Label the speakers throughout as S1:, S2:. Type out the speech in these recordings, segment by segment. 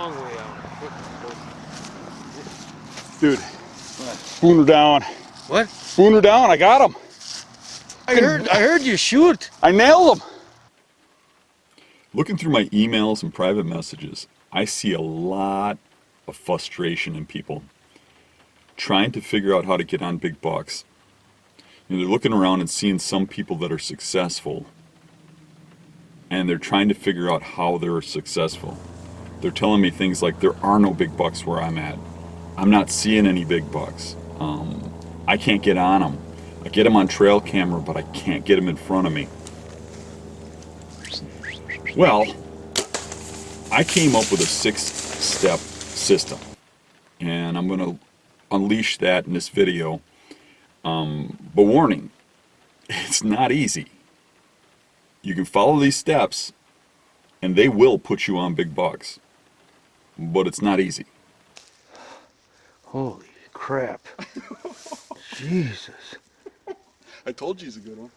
S1: long way out.
S2: Dude, spooner down.
S1: What?
S2: Spooner down, I got him.
S1: I heard you shoot.
S2: I nailed him. Looking through my emails and private messages, I see a lot of frustration in people trying to figure out how to get on big bucks. You know, they're looking around and seeing some people that are successful, and they're trying to figure out how they're successful. They're telling me things like, there are no big bucks where I'm at. I'm not seeing any big bucks. I can't get on them. I get them on trail camera, but I can't get them in front of me. Well, I came up with a 6-step system, and I'm going to unleash that in this video. But warning, it's not easy. You can follow these steps, and they will put you on big bucks, but it's not easy.
S1: Holy crap. Jesus.
S2: I told you he's a good one.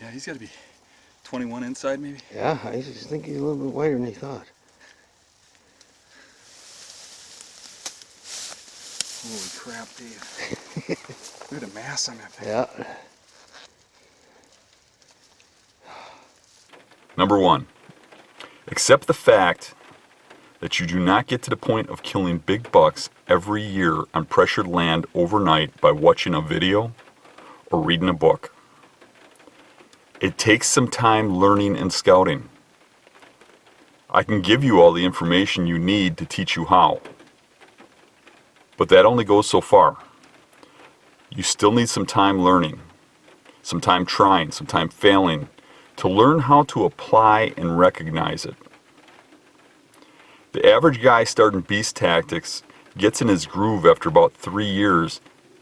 S2: Yeah, he's got to be 21 inside, maybe.
S1: Yeah, I just think he's a little bit wider than he thought.
S2: Holy crap, Dave. Look at the mass on that thing.
S1: Yeah.
S2: Number 1, accept the fact that you do not get to the point of killing big bucks every year on pressured land overnight by watching a video or reading a book. It takes some time learning and scouting. I can give you all the information you need to teach you how, but that only goes so far. You still need some time learning, some time trying, some time failing, to learn how to apply and recognize it. The average guy starting beast tactics gets in his groove after about 3 years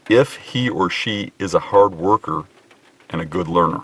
S2: if he or she is a hard worker and a good learner.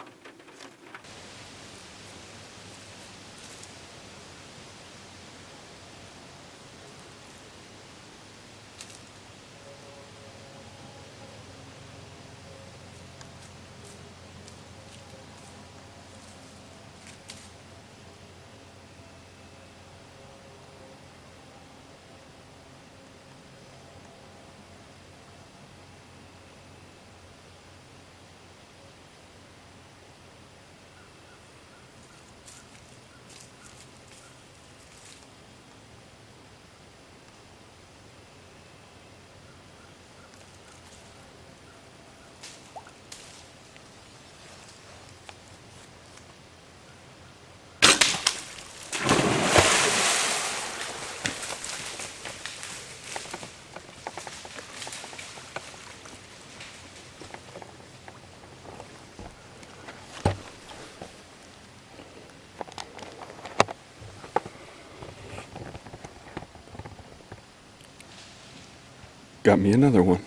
S2: Got me another one.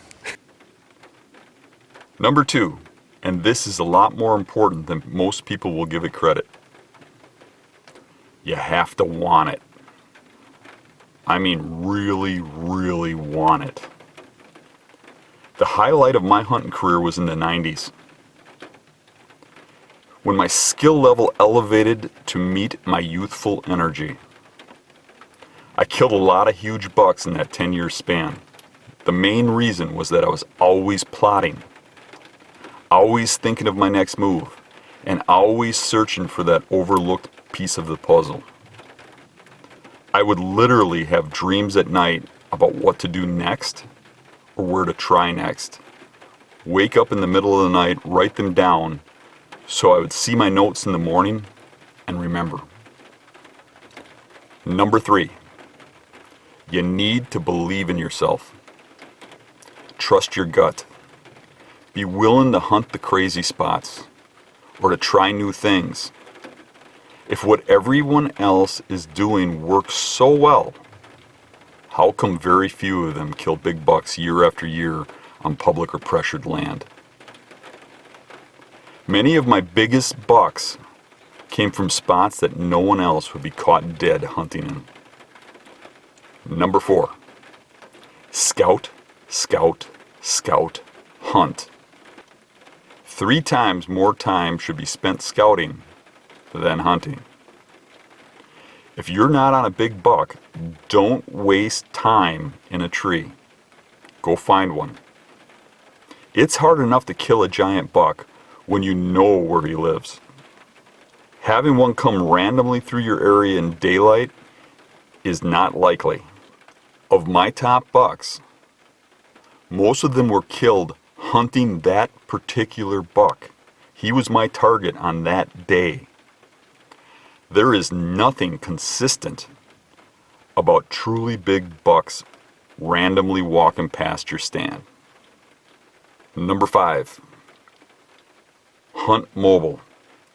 S2: Number 2, and this is a lot more important than most people will give it credit. You have to want it. I mean really, really want it. The highlight of my hunting career was in the 90s, when my skill level elevated to meet my youthful energy. I killed a lot of huge bucks in that 10-year span. The main reason was that I was always plotting, always thinking of my next move, and always searching for that overlooked piece of the puzzle. I would literally have dreams at night about what to do next or where to try next. Wake up in the middle of the night, write them down, so I would see my notes in the morning and remember. Number 3, you need to believe in yourself. Trust your gut. Be willing to hunt the crazy spots or to try new things. If what everyone else is doing works so well, how come very few of them kill big bucks year after year on public or pressured land? Many of my biggest bucks came from spots that no one else would be caught dead hunting in. Number 4, scout, scout, scout, hunt. 3 times more time should be spent scouting than hunting. If you're not on a big buck, don't waste time in a tree. Go find one. It's hard enough to kill a giant buck when you know where he lives. Having one come randomly through your area in daylight is not likely. Of my top bucks, most of them were killed hunting that particular buck. He was my target on that day. There is nothing consistent about truly big bucks randomly walking past your stand. Number 5, hunt mobile.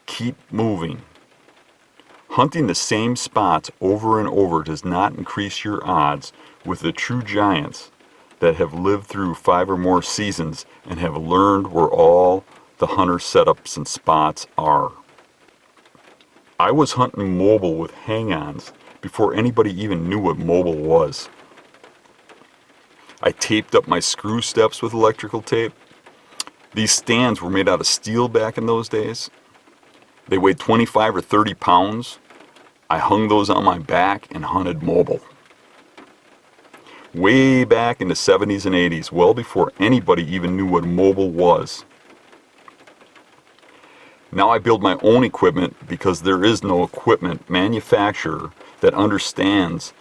S2: Keep moving. Hunting the same spots over and over does not increase your odds with the true giants that have lived through 5 or more seasons and have learned where all the hunter setups and spots are. I was hunting mobile with hang-ons before anybody even knew what mobile was. I taped up my screw steps with electrical tape. These stands were made out of steel back in those days. They weighed 25 or 30 pounds. I hung those on my back and hunted mobile. Way back in the 70s and 80s, well before anybody even knew what mobile was. Now I build my own equipment because there is no equipment manufacturer that understands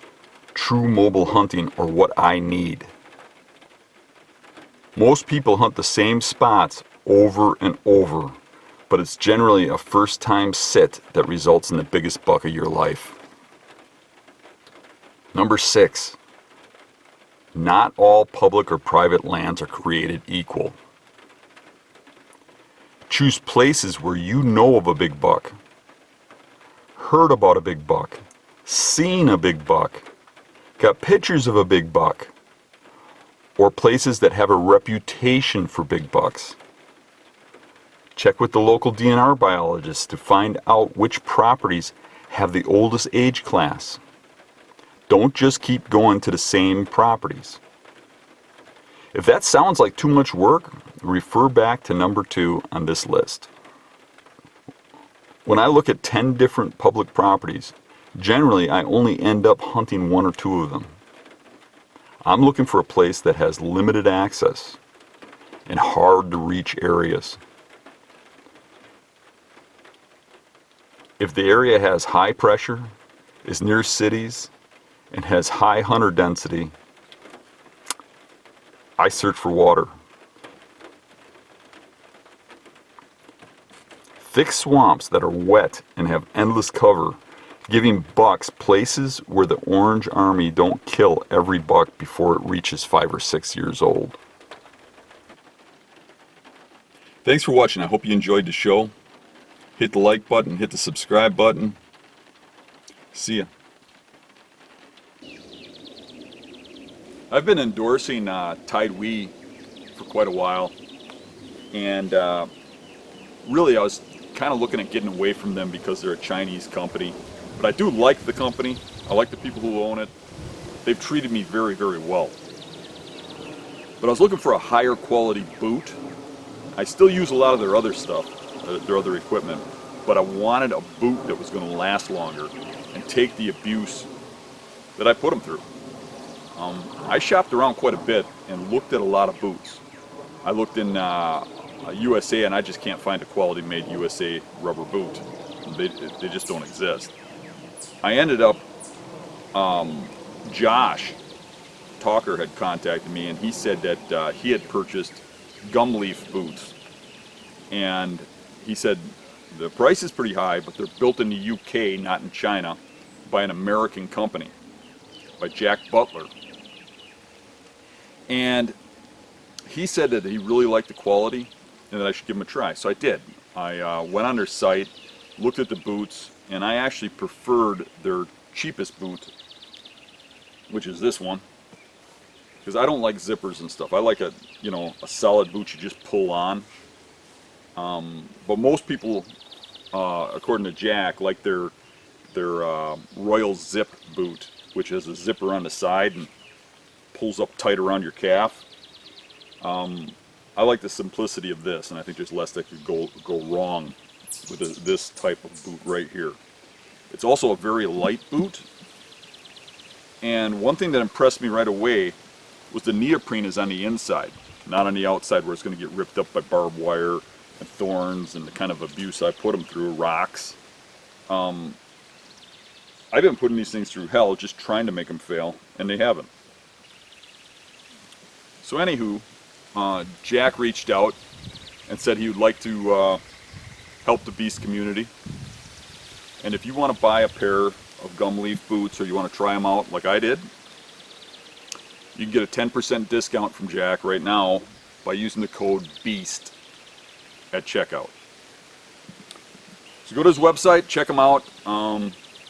S2: true mobile hunting or what I need. Most people hunt the same spots over and over, but it's generally a first-time sit that results in the biggest buck of your life. Number 6, not all public or private lands are created equal. Choose places where you know of a big buck, heard about a big buck, seen a big buck, got pictures of a big buck, or places that have a reputation for big bucks. Check with the local DNR biologists to find out which properties have the oldest age class. Don't just keep going to the same properties. If that sounds like too much work, refer back to number 2 on this list. When I look at 10 different public properties, generally I only end up hunting 1 or 2 of them. I'm looking for a place that has limited access and hard to reach areas. If the area has high pressure, is near cities, and has high hunter density, I search for water. Thick swamps that are wet and have endless cover, giving bucks places where the Orange Army don't kill every buck before it reaches 5 or 6 years old. Thanks for watching. I hope you enjoyed the show. Hit the like button, hit the subscribe button. See ya. I've been endorsing Tide for quite a while, and really I was kind of looking at getting away from them because they're a Chinese company. But I do like the company. I like the people who own it. They've treated me very, very well. But I was looking for a higher quality boot. I still use a lot of their other stuff, their other equipment, but I wanted a boot that was going to last longer and take the abuse that I put them through. I shopped around quite a bit and looked at a lot of boots. I looked in USA, and I just can't find a quality made USA rubber boot. They just don't exist. I ended up, Josh Talker had contacted me, and he said that he had purchased gum leaf boots, and he said the price is pretty high, but they're built in the UK, not in China, by an American company, by Jack Butler. And he said that he really liked the quality and that I should give them a try. So I did. I went on their site, looked at the boots, and I actually preferred their cheapest boot, which is this one, because I don't like zippers and stuff. I like a solid boot you just pull on. But most people, according to Jack, like their Royal Zip boot, which has a zipper on the side and pulls up tight around your calf. I like the simplicity of this, and I think there's less that could go wrong with this type of boot right here. It's also a very light boot, and one thing that impressed me right away was the neoprene is on the inside, not on the outside where it's going to get ripped up by barbed wire and thorns and the kind of abuse I put them through, rocks. I've been putting these things through hell just trying to make them fail, and they haven't. So anywho, Jack reached out and said he would like to help the beast community. And if you want to buy a pair of gum leaf boots or you want to try them out like I did, you can get a 10% discount from Jack right now by using the code BEAST at checkout. So go to his website, check him out.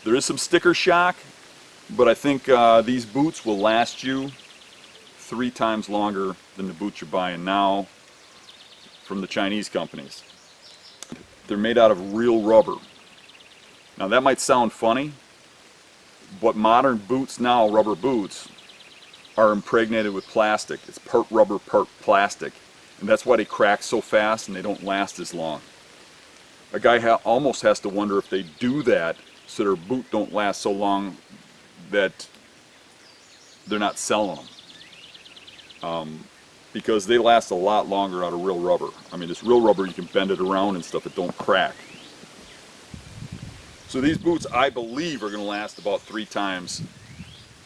S2: There is some sticker shock, but I think these boots will last you 3 times longer than the boots you're buying now from the Chinese companies. They're made out of real rubber. Now that might sound funny, but modern boots now, rubber boots, are impregnated with plastic. It's part rubber, part plastic. And that's why they crack so fast and they don't last as long. A guy almost has to wonder if they do that so their boot don't last so long that they're not selling them. Because they last a lot longer out of real rubber. I mean, this real rubber, you can bend it around and stuff, it don't crack. So these boots, I believe, are going to last about 3 times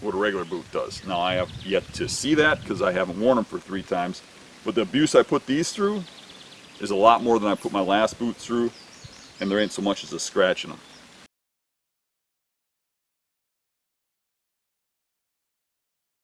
S2: what a regular boot does. Now, I have yet to see that because I haven't worn them for 3 times. But the abuse I put these through is a lot more than I put my last boot through, and there ain't so much as a scratch in them.